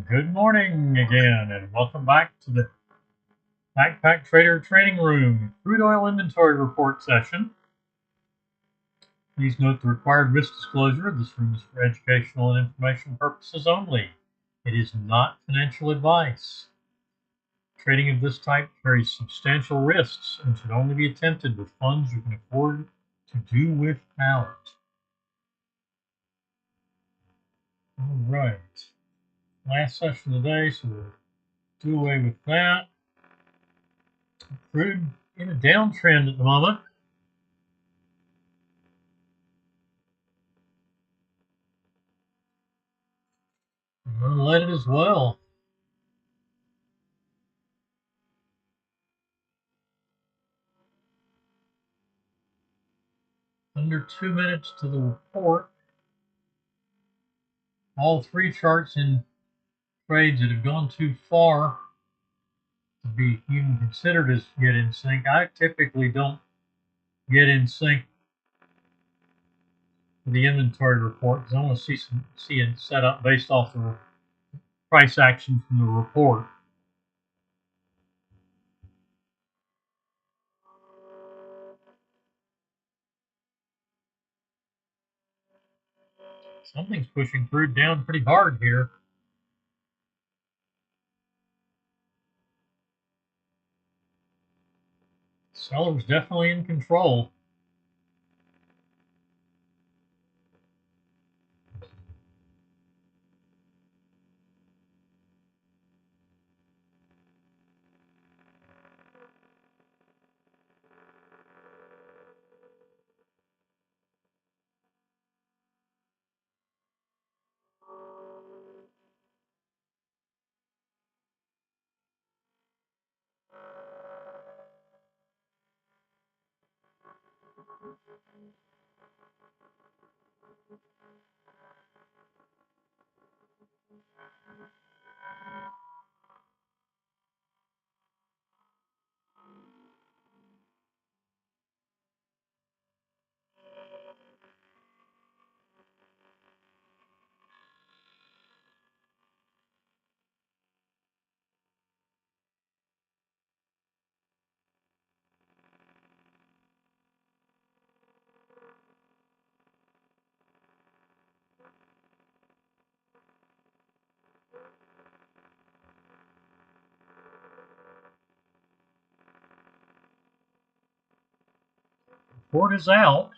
Good morning again, and welcome back to the Backpack Trader Trading Room Crude Oil Inventory Report session. Please note the required risk disclosure. This room is for educational and informational purposes only. It is not financial advice. Trading of this type carries substantial risks and should only be attempted with funds you can afford to do without. All right. Last session of the day, so we'll do away with that. Crude in a downtrend at the moment. Unleaded as well. Under 2 minutes to the report. All three charts in trades that have gone too far to be even considered as get in sync. I typically don't get in sync with the inventory report because I want to see it set up based off the price action from the report. Something's pushing crude down pretty hard here. Seller's definitely in control. Report is out.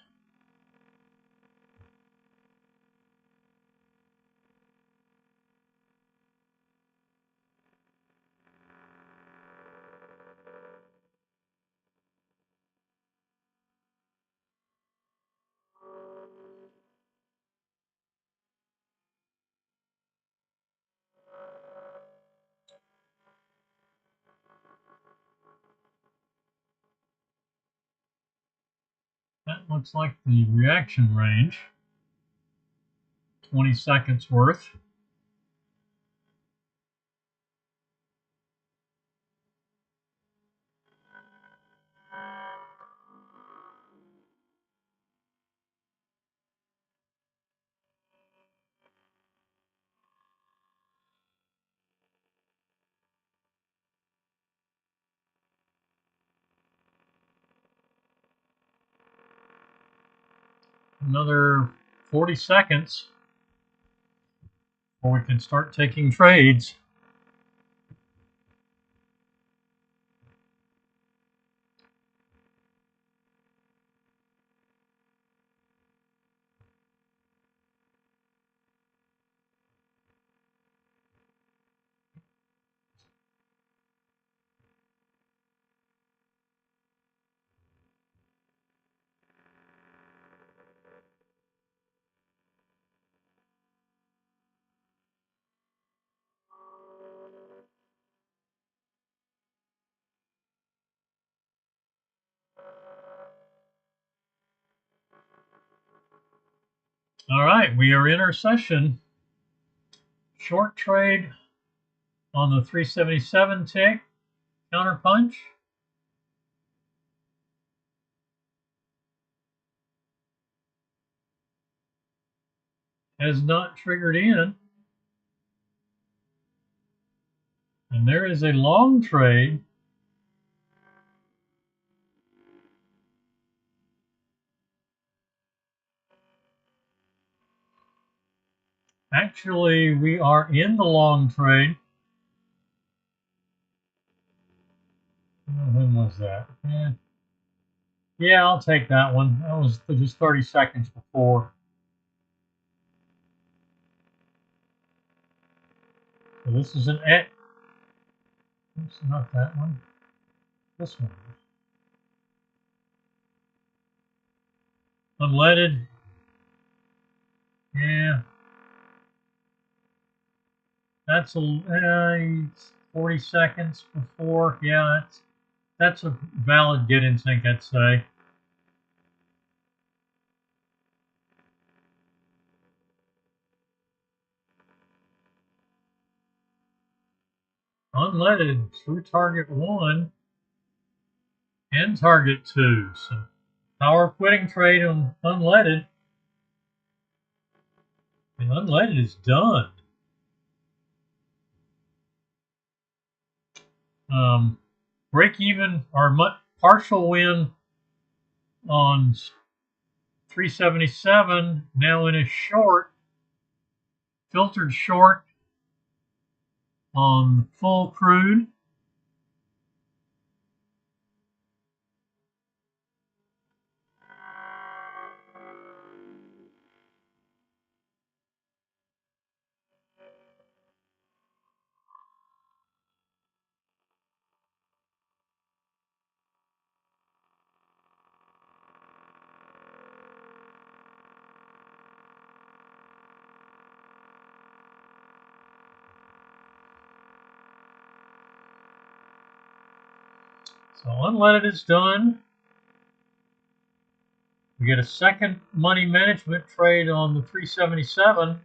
That looks like the reaction range. 20 seconds worth. Another 40 seconds before we can start taking trades. All right, we are in our session. Short trade on the 377 tick, counter punch. Has not triggered in. And there is a long trade. Actually, we are in the long trade. When was that? Yeah, I'll take that one. That was just 30 seconds before. So this is an X. Oops, not that one. This one. Unleaded. Yeah. That's 40 seconds before. Yeah, that's a valid get in sync, I'd say. Unleaded through target 1 and target 2. So power quitting trade on unleaded. And unleaded is done. Break even or partial win on 377. Now in a short, filtered short on full crude. So unleaded is done. We get a second money management trade on the 377.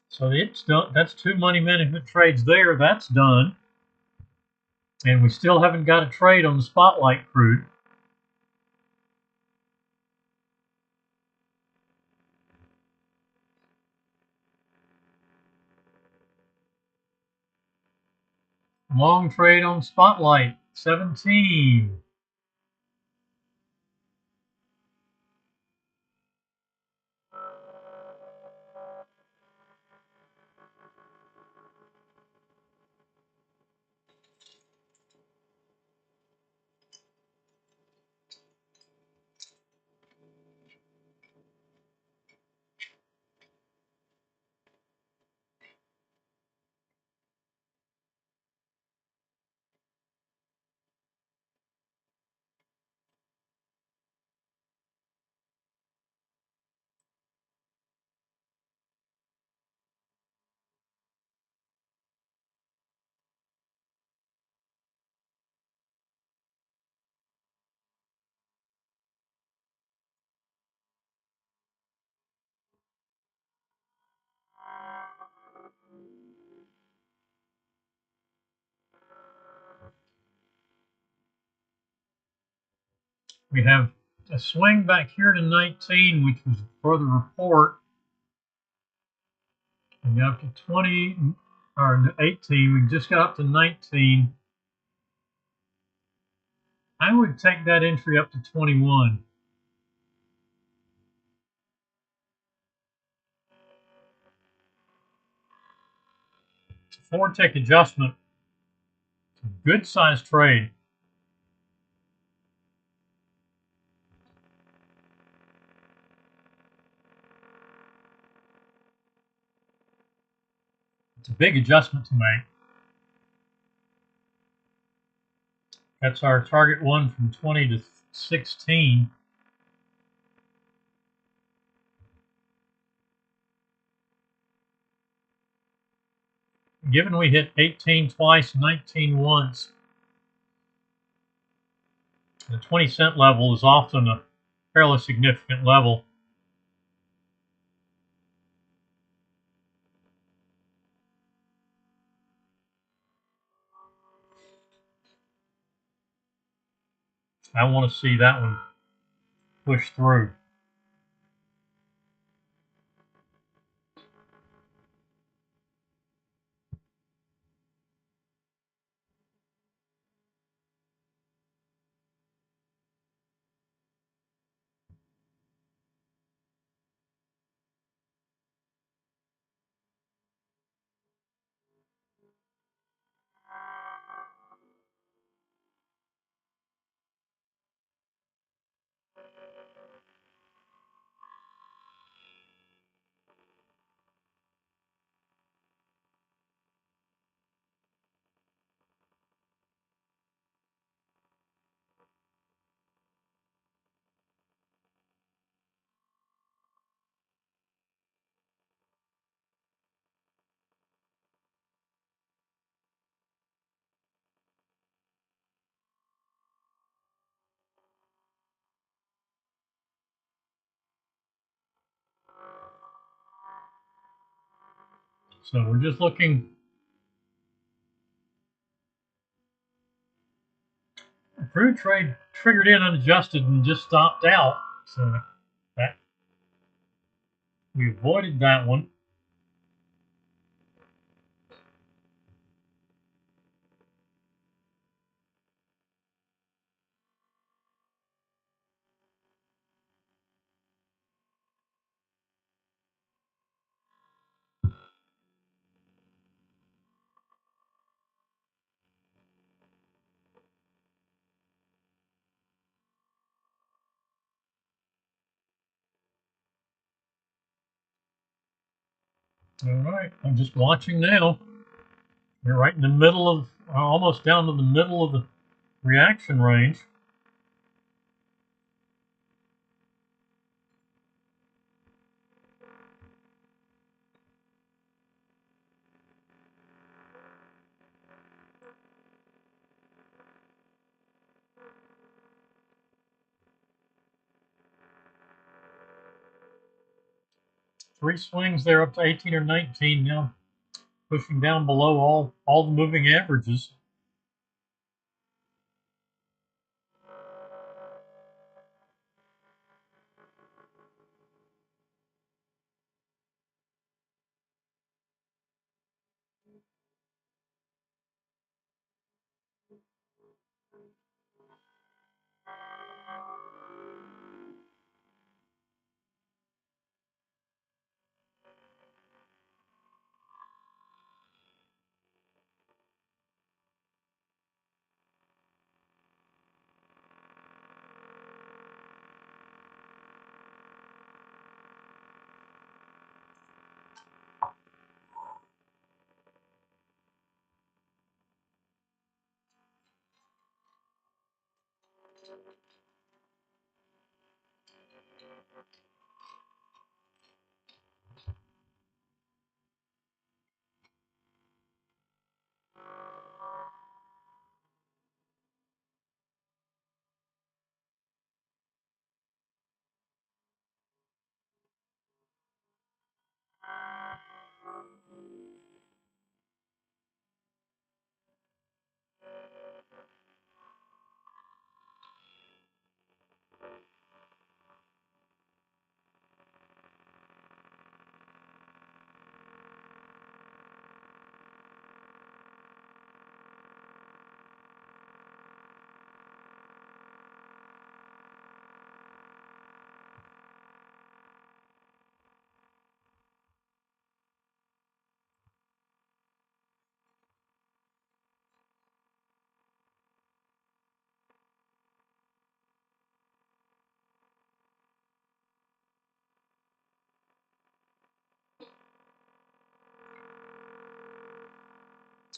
So it's done. That's 2 money management trades there. That's done. And we still haven't got a trade on the spotlight crude. Long trade on spotlight, 17. We have a swing back here to 19, which was for the report. We got up to 20 or 18. We just got up to 19. I would take that entry up to 21. It's a forward tick adjustment. It's a good sized trade. It's a big adjustment to make. That's our target one from 20 to 16. Given we hit 18 twice, 19 once, the 20-cent level is often a fairly significant level. I want to see that one push through. So we're just looking. Crude trade triggered in unadjusted and just stopped out. So that we avoided that one. All right, I'm just watching now. We're right in the middle of, almost down to the middle of the reaction range. Three swings there up to 18 or 19 now, pushing down below all the moving averages.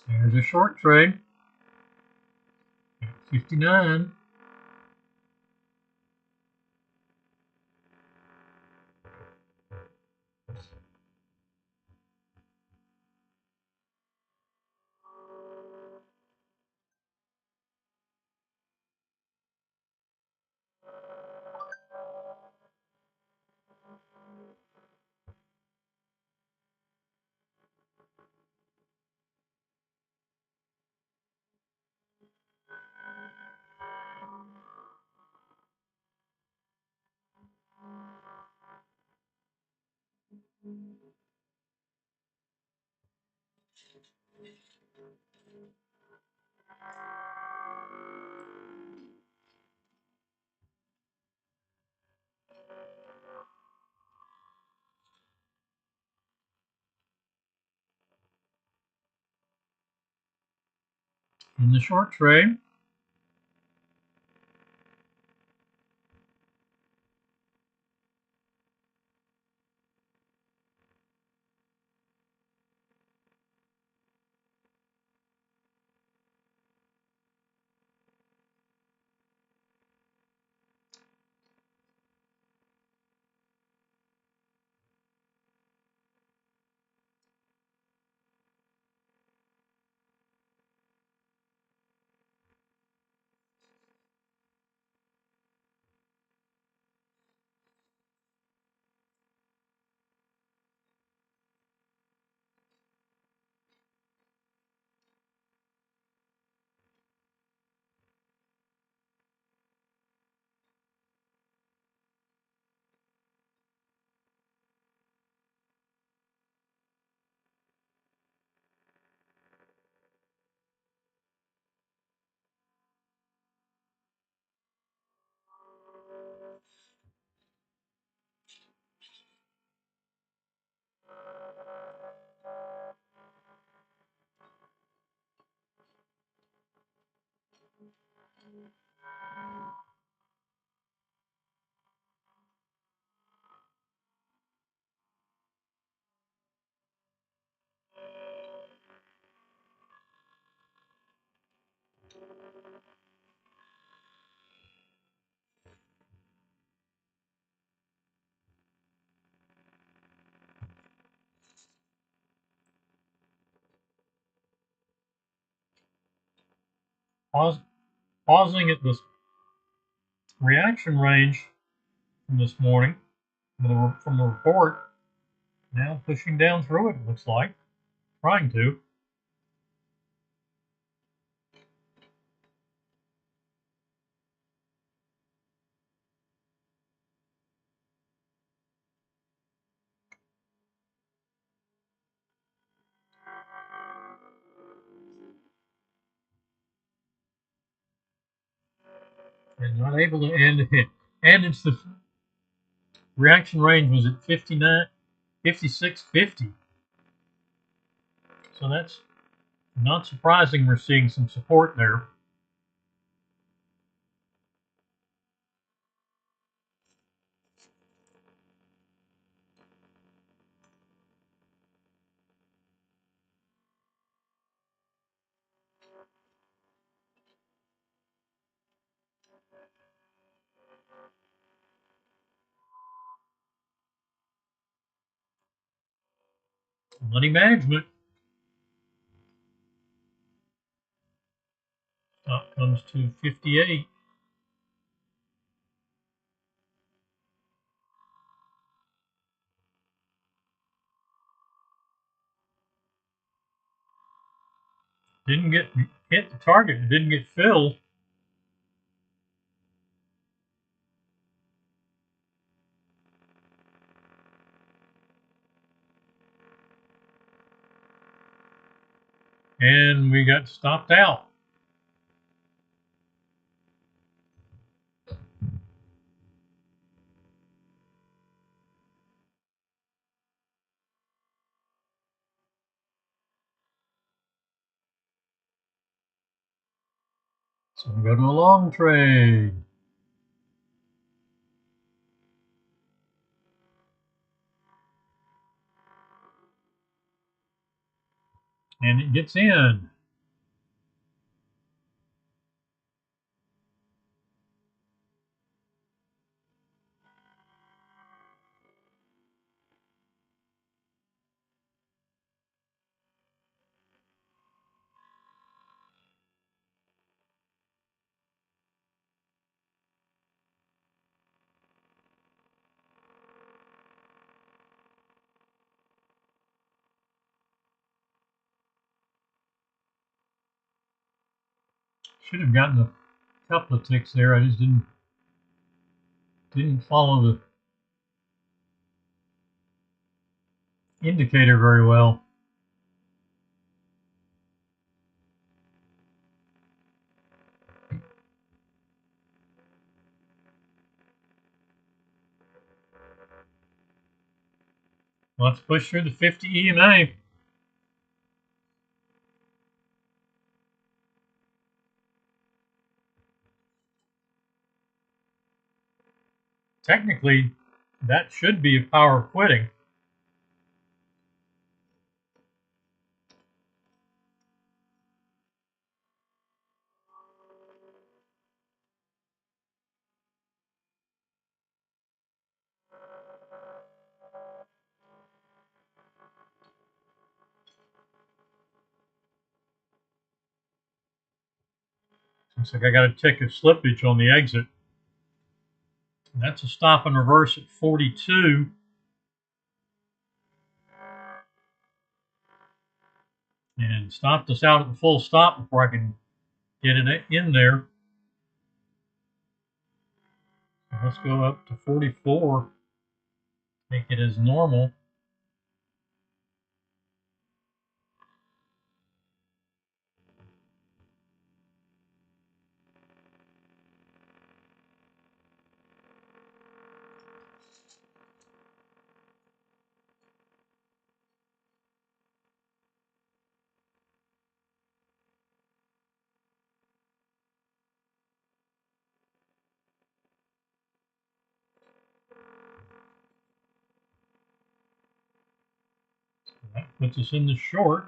There's a short trade, 59. In the short trade, pausing at this reaction range from this morning from the report. Now pushing down through it, looks like. Trying to. And not able to end it. And it's the reaction range was at 56.50. So that's not surprising we're seeing some support there. Money management. Stock comes to 58. Didn't get hit the target. Didn't get filled. And we got stopped out. So we go to a long trade. And it gets in. Should have gotten a couple of ticks there. I just didn't follow the indicator very well. Let's push through the 50 EMA. Technically, that should be a power of quitting. Looks like I got a tick of slippage on the exit. That's a stop and reverse at 42. And stopped us out at the full stop before I can get it in there. So let's go up to 44. Take it as normal. So that puts us in the short.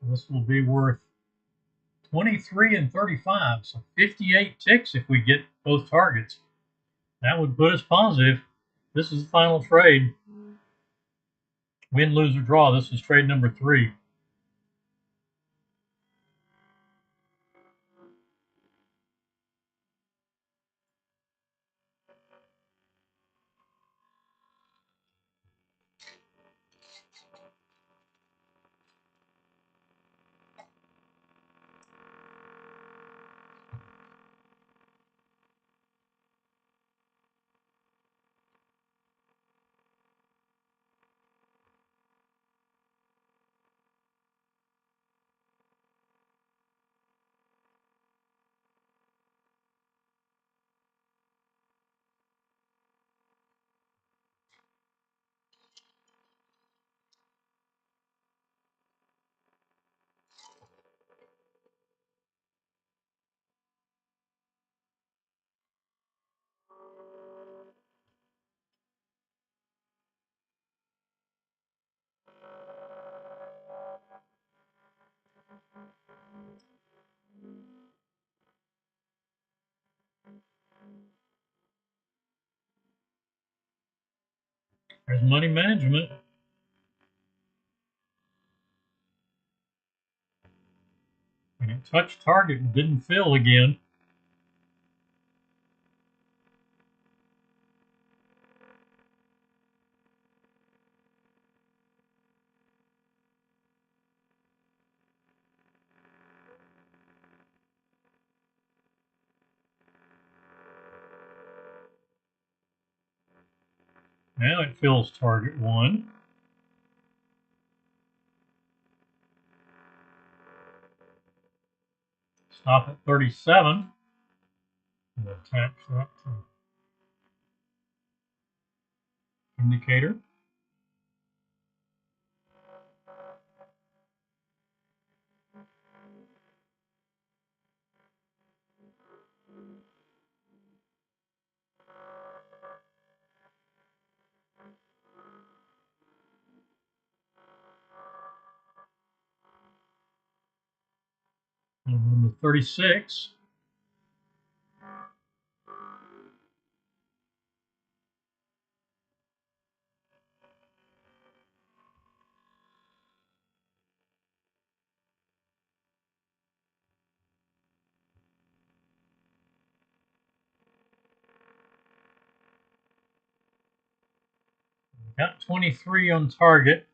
This will be worth 23 and 35, so 58 ticks if we get both targets. That would put us positive. This is the final trade. Win, lose, or draw. This is trade number 3. There's money management. And it touched target and didn't fill again. Now it fills target 1. Stop at 37. We'll attach that to indicator. And number 36. Got 23 on target.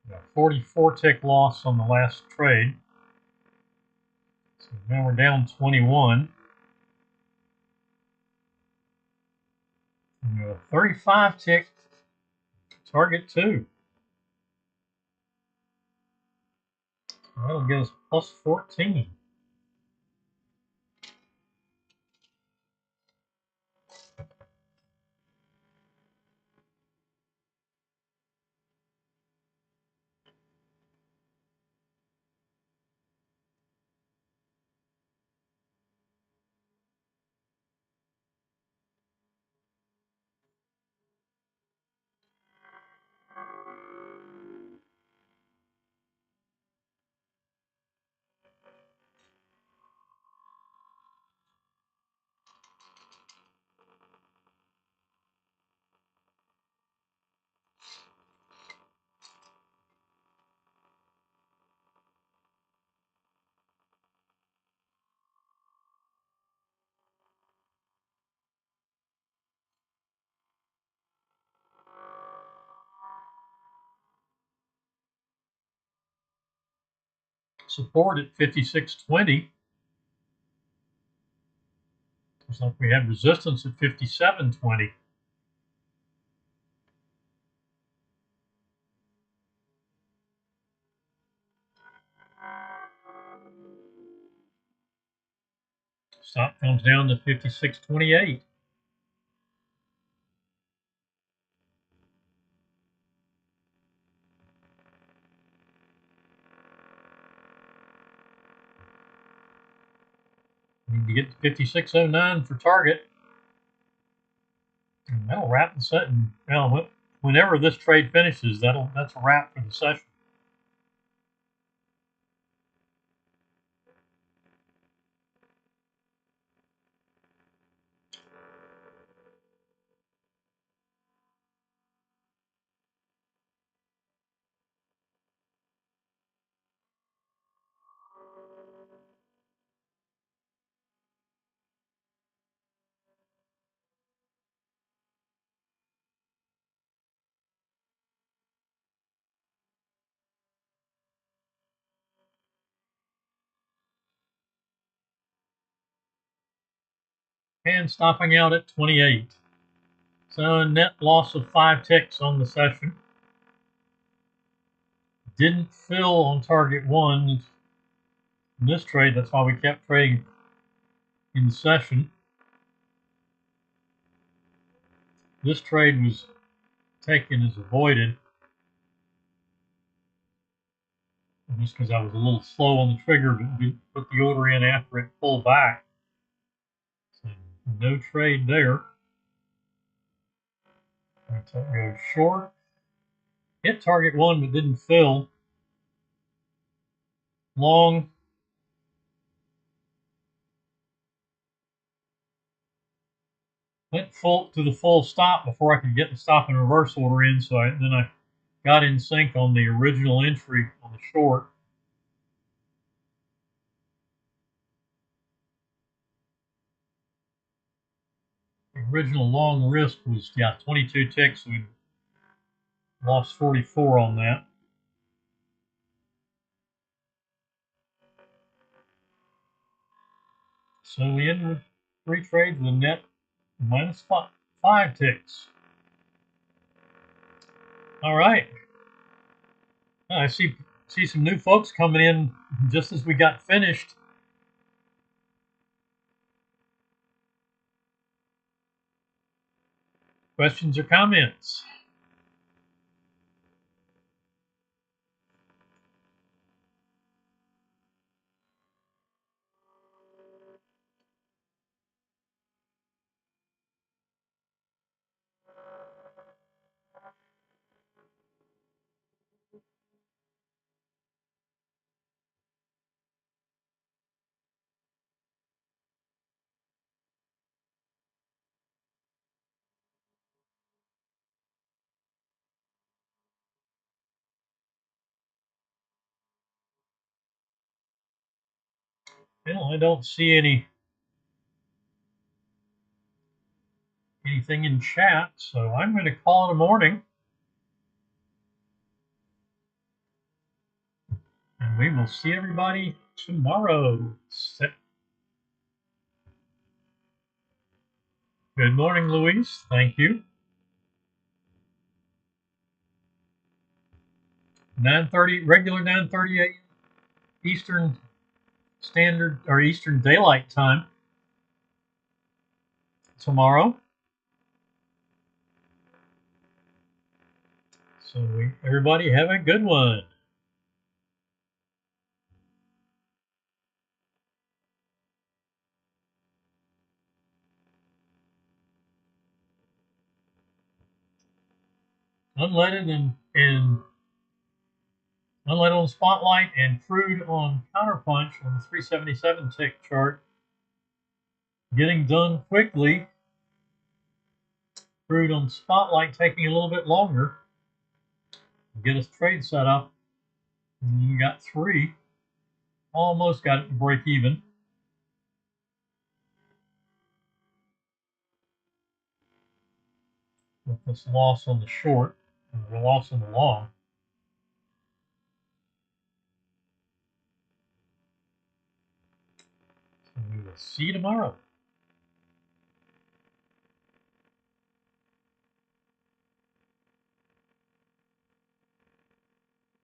Got 44 tick loss on the last trade. So now we're down 21. And we have a 35 tick target 2. That'll give us plus 14. Support at 56.20. Looks like we had resistance at 57.20. Stop comes down to 56.28. Need to get to 56.09 for target. And that'll wrap the set. Well, whenever this trade finishes, that's a wrap for the session. and stopping out at 28. So a net loss of 5 ticks on the session. Didn't fill on target 1 in this trade. That's why we kept trading in the session. This trade was taken as avoided, just because I was a little slow on the trigger, but we put the order in after it pulled back. So no trade there. Go short. Hit target 1 but didn't fill. Long. Went full to the full stop before I could get the stop and reverse order in, so then I got in sync on the original entry on the short. The original long risk was 22 ticks, so we lost 44 on that. So we ended with 3 trades with a net minus 5 ticks. All right. I see some new folks coming in just as we got finished. Questions or comments? Well, I don't see anything in chat, so I'm going to call it a morning. And we will see everybody tomorrow. Good morning, Luis. Thank you. 9:30, regular 9:30 a.m. Eastern Standard or Eastern Daylight Time tomorrow. So everybody have a good one. Unleaded and unleaded on Spotlight and Crude on Counterpunch on the 377 tick chart. Getting done quickly. Crude on Spotlight taking a little bit longer. Get us trade set up. And you got 3. Almost got it to break even. With this loss on the short and the loss on the long. So we will see you tomorrow.